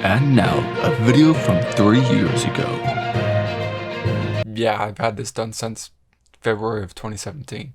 And now, a video from 3 years ago. Yeah, I've had this done since February of 2017.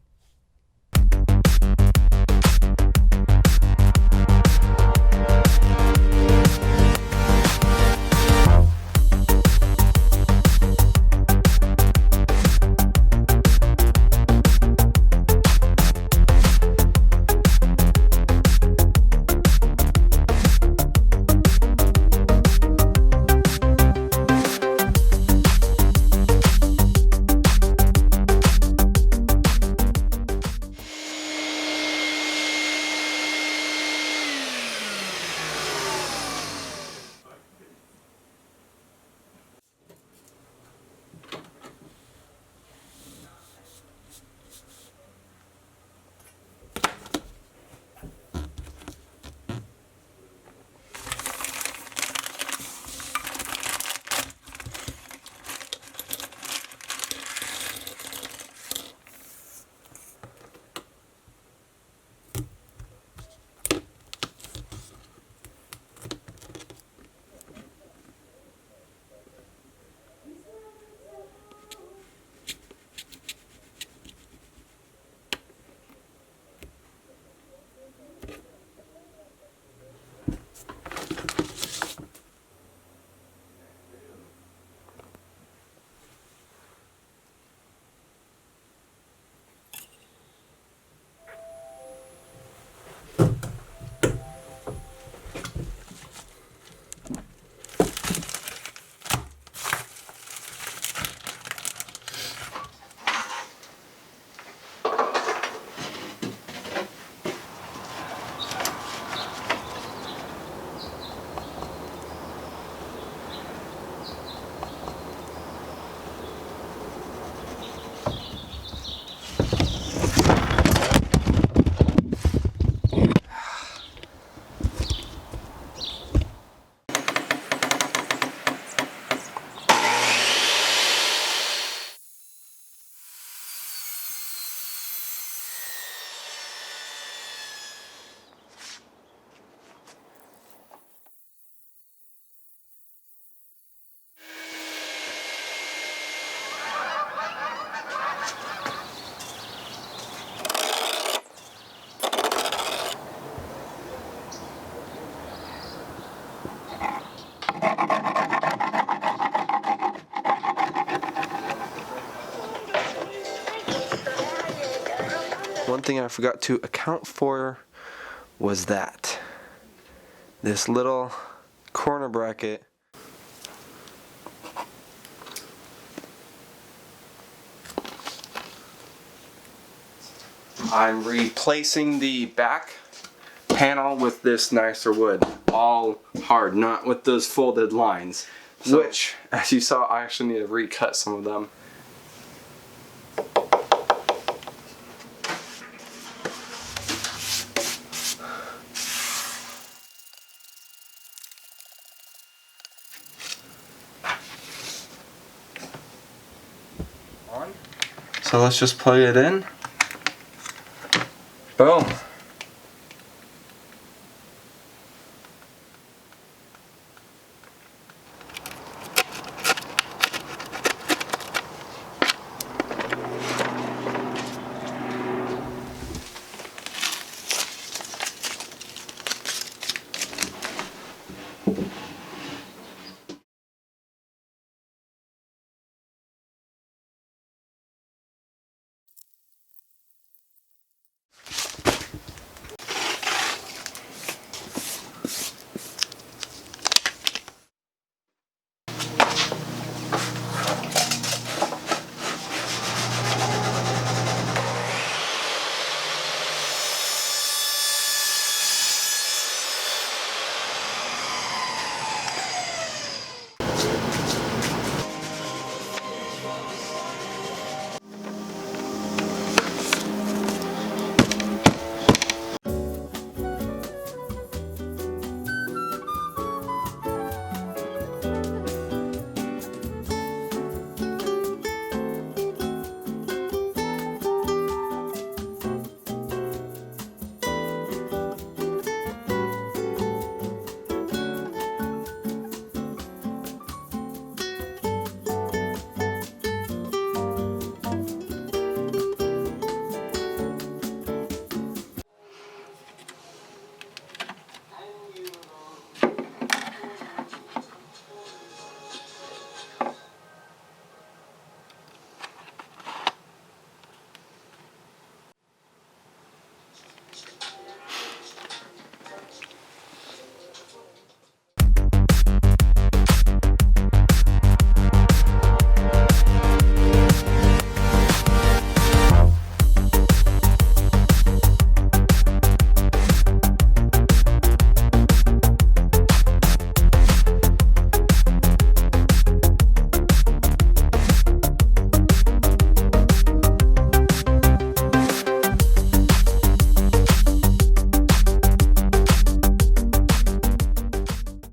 One thing I forgot to account for was that this little corner bracket I'm replacing the back panel with this nicer wood, all hard, not with those folded lines, which, as you saw, I actually need to recut some of them. So let's just plug it in. Boom.